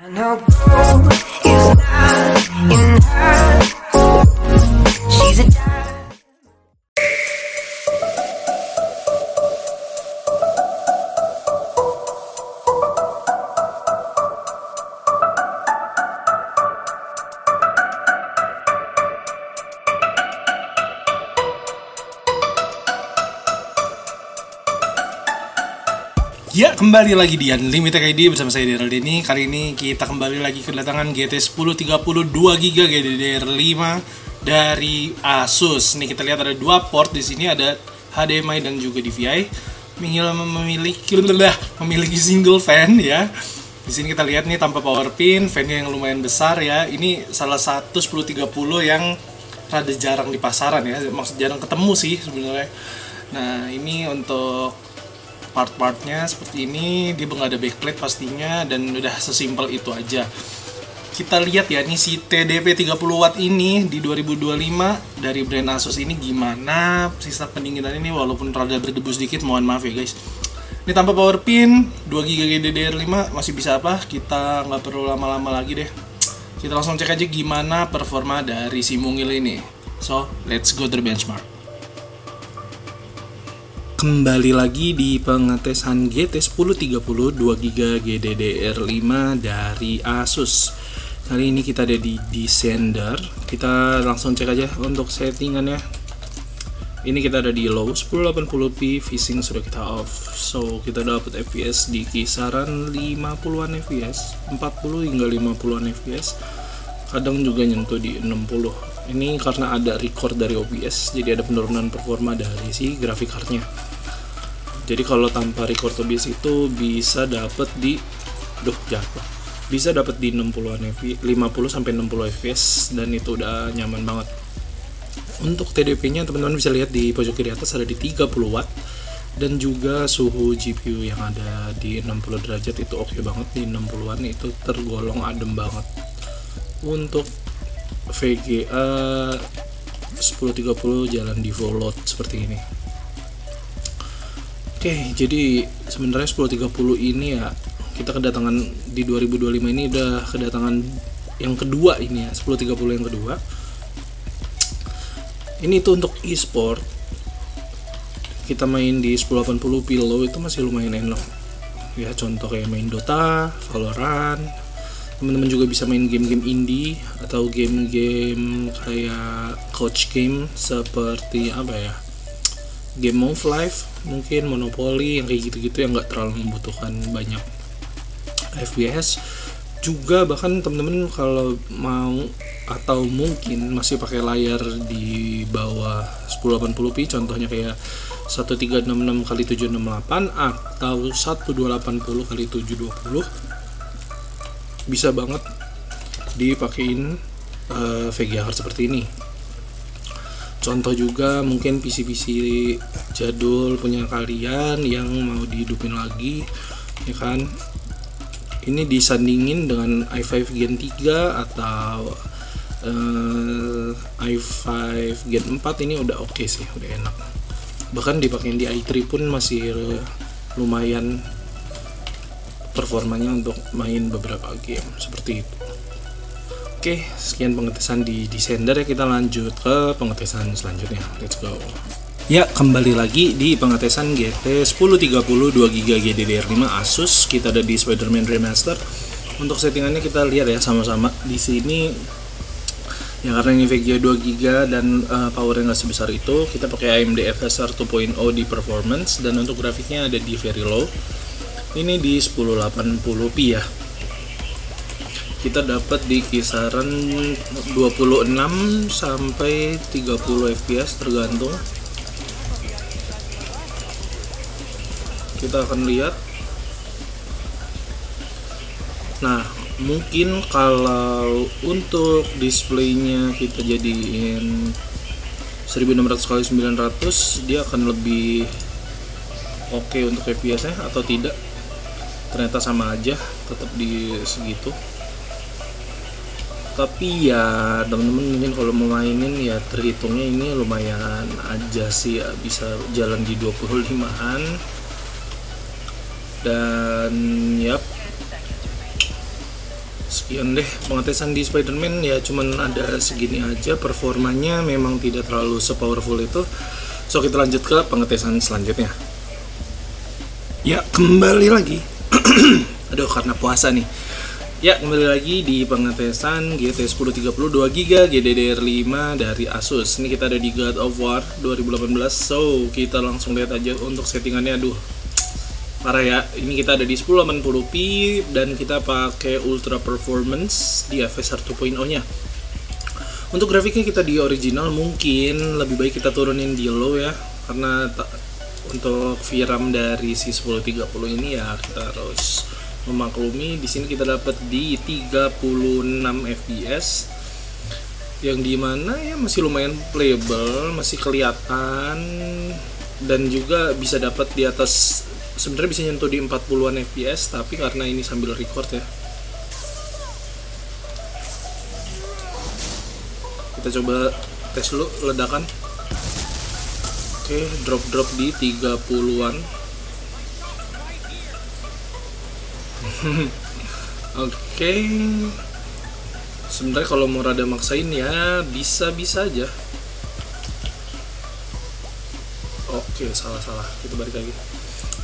I know gold is not in her. She's a Ya, kembali lagi di Unlimited ID bersama saya Daryl Denny. Kali ini kita kembali lagi kedatangan GT 1030 2GB GDDR5 dari Asus. Nih kita lihat ada dua port di sini, ada HDMI dan juga DVI. Memiliki single fan ya. Di sini kita lihat nih tanpa power pin, fan-nya yang lumayan besar ya. Ini salah satu 1030 yang rada jarang di pasaran ya. Maksud jarang ketemu sih sebenarnya. Nah, ini untuk part-partnya seperti ini, dia nggak ada backplate pastinya, dan udah sesimpel itu aja. Kita lihat ya, nih si TDP 30W ini di 2025 dari brand Asus ini gimana sistem pendinginan ini, walaupun rada berdebu sedikit, mohon maaf ya guys. Ini tanpa power pin, 2GB GDDR5 masih bisa apa, kita nggak perlu lama-lama lagi deh. Kita langsung cek aja gimana performa dari si mungil ini. So, let's go to the benchmark. Kembali lagi di pengetesan GT 1030 2GB GDDR5 dari Asus. Kali ini kita ada di Descender. Kita langsung cek aja untuk settingannya. Ini kita ada di low 1080p, VSync sudah kita off. So, kita dapat FPS di kisaran 50-an FPS, 40 hingga 50-an FPS. Kadang juga nyentuh di 60. Ini karena ada record dari OBS, jadi ada penurunan performa dari si grafik cardnya. Jadi kalau tanpa record OBS itu bisa dapat di bisa dapat di 60-an FPS, 50 sampai 60 fps, dan itu udah nyaman banget. Untuk TDP-nya teman-teman bisa lihat di pojok kiri atas ada di 30W, dan juga suhu GPU yang ada di 60 derajat itu oke banget, di 60-an itu tergolong adem banget. Untuk VGA 1030 jalan di full load seperti ini. Oke, jadi sebenarnya 1030 ini ya, kita kedatangan di 2025 ini udah kedatangan yang kedua ini ya, 1030 yang kedua. Ini itu untuk e-sport. Kita main di 1080p low itu masih lumayan enak. Ya, contoh kayak main Dota, Valorant. Teman-teman juga bisa main game-game indie atau game-game kayak couch game seperti apa ya, Game of Life, mungkin Monopoly, yang kayak gitu-gitu yang nggak terlalu membutuhkan banyak FPS. Juga bahkan temen-temen kalau mau atau mungkin masih pakai layar di bawah 1080p, contohnya kayak 1366x768 atau 1280x720, bisa banget dipakein VGA card seperti ini. Contoh juga mungkin PC-PC jadul punya kalian yang mau dihidupin lagi, ya kan. Ini disandingin dengan i5 Gen 3 atau i5 Gen 4, ini udah oke sih, udah enak. Bahkan dipakein di i3 pun masih lumayan performanya untuk main beberapa game seperti itu. Oke, sekian pengetesan di Descender ya, kita lanjut ke pengetesan selanjutnya. Let's go. Ya, kembali lagi di pengetesan GT 1030 2GB GDDR5 Asus. Kita ada di Spider-Man Remaster. Untuk settingannya kita lihat ya sama-sama. Di sini ya, karena ini VGA 2GB dan powernya nggak sebesar itu, kita pakai AMD FSR 2.0 di performance, dan untuk grafiknya ada di very low. Ini di 1080p ya. Kita dapat di kisaran 26 sampai 30 fps tergantung. Kita akan lihat. Nah, mungkin kalau untuk displaynya kita jadiin 1600x900, dia akan lebih oke untuk fps-nya, atau tidak. Ternyata sama aja, tetap di segitu. Tapi ya temen-temen mungkin kalau mau mainin ya terhitungnya ini lumayan aja sih ya, bisa jalan di 25-an. Dan yap, Sekian deh pengetesan di Spider-Man, ya cuman ada segini aja, performanya memang tidak terlalu sepowerful itu. So kita lanjut ke pengetesan selanjutnya. Ya kembali lagi aduh karena puasa nih. Ya kembali lagi di pengetesan GT 1030 2GB GDDR5 dari Asus. Ini kita ada di God of War 2018. So kita langsung lihat aja untuk settingannya. Aduh parah ya, ini kita ada di 1080p dan kita pakai ultra performance di FSR 2.0 nya. Untuk grafiknya kita di original, mungkin lebih baik kita turunin di low ya, karena untuk VRAM dari si 1030 ini ya kita harus memaklumi. Di sini kita dapat di 36 fps, yang dimana ya masih lumayan playable, masih kelihatan, dan juga bisa dapat di atas, sebenarnya bisa nyentuh di 40-an fps, tapi karena ini sambil record ya, kita coba tes dulu ledakan. Oke, drop di 30-an. Oke, sebenarnya kalau mau rada maksain ya bisa-bisa aja. Oke, salah, kita balik lagi.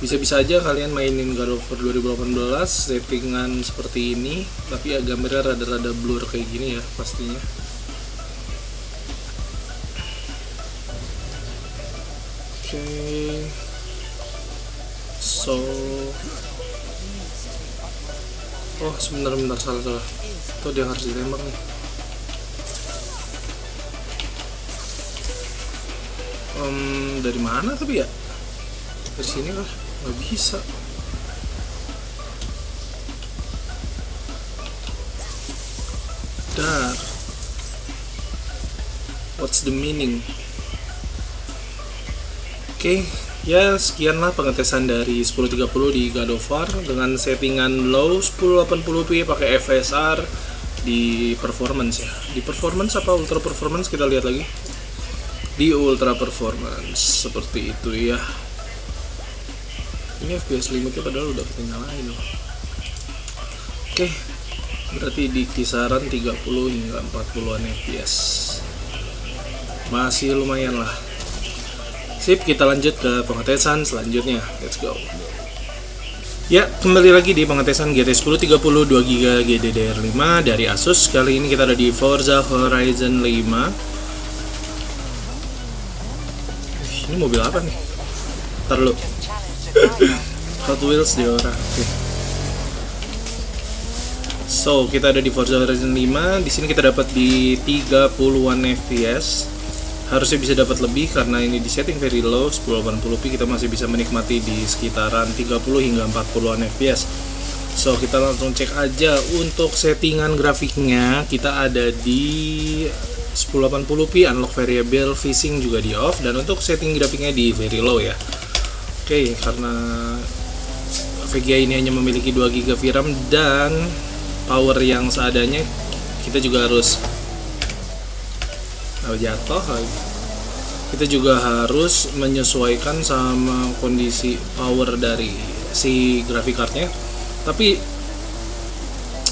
Bisa-bisa aja kalian mainin God of War 2018 settingan seperti ini, tapi ya gambarnya rada-rada blur kayak gini ya pastinya. Oke, so oh sebentar salah tuh, dia harus ditembak nih. Dari mana tapi ya, dari sini kah? Nggak bisa. Dar, what's the meaning? Oke, ya sekianlah pengetesan dari 1030 di God of War dengan settingan low 1080p pakai FSR di performance ya. Di performance apa ultra performance, kita lihat lagi. Di ultra performance seperti itu ya. Ini FPS limitnya padahal udah kita nyalain loh. Oke, berarti di kisaran 30 hingga 40-an fps, masih lumayan lah. Sip, kita lanjut ke pengetesan selanjutnya. Let's go. Ya, kembali lagi di pengetesan GT 1030 2GB GDDR5 dari Asus. Kali ini kita ada di Forza Horizon 5. Ini mobil apa nih? Ntar lu. Hot Wheels di orang. Okay. So, kita ada di Forza Horizon 5. Di sini kita dapat di 30-an fps. Harusnya bisa dapat lebih karena ini di setting very low 1080p, kita masih bisa menikmati di sekitaran 30 hingga 40-an fps. So kita langsung cek aja untuk settingan grafiknya. Kita ada di 1080p, unlock variable, phasing juga di off, dan untuk setting grafiknya di very low ya. Oke, karena VGA ini hanya memiliki 2GB VRAM dan power yang seadanya, kita juga harus jatuh lagi. Kita juga harus menyesuaikan sama kondisi power dari si graphic cardnya. Tapi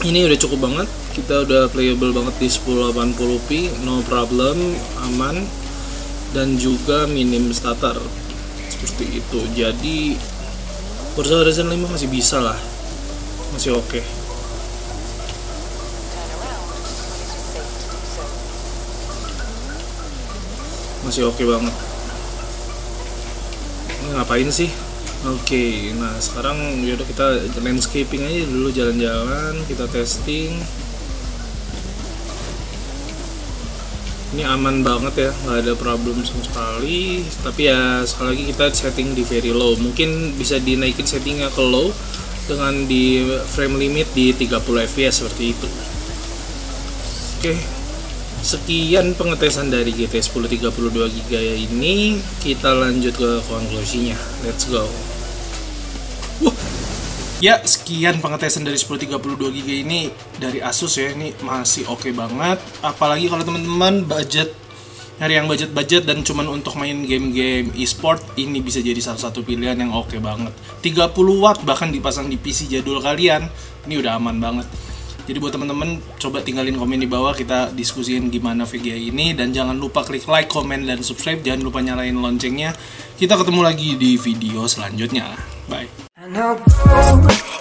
ini udah cukup banget, kita udah playable banget di 1080p, no problem, aman, dan juga minim stutter seperti itu. Jadi Forza Horizon 5 masih bisa lah, masih oke. Masih oke banget. Ini ngapain sih? Oke, nah sekarang yaudah kita landscaping aja dulu, jalan-jalan, kita testing. Ini aman banget ya, nggak ada problem sama sekali. Tapi ya sekali lagi kita setting di very low. Mungkin bisa dinaikin settingnya ke low dengan di frame limit di 30 fps seperti itu. Oke. Sekian pengetesan dari GT 1030 2GB ini, kita lanjut ke konklusinya. Let's go. Ya, sekian pengetesan dari 1030 2GB ini dari Asus ya. Ini masih oke banget. Apalagi kalau teman-teman nyari yang budget dan cuman untuk main game-game e-sport, ini bisa jadi salah satu pilihan yang oke banget. 30 watt bahkan dipasang di PC jadul kalian, ini udah aman banget. Jadi buat teman-teman coba tinggalin komen di bawah, kita diskusiin gimana VGA ini, dan jangan lupa klik like, komen, dan subscribe. Jangan lupa nyalain loncengnya. Kita ketemu lagi di video selanjutnya. Bye. I know gold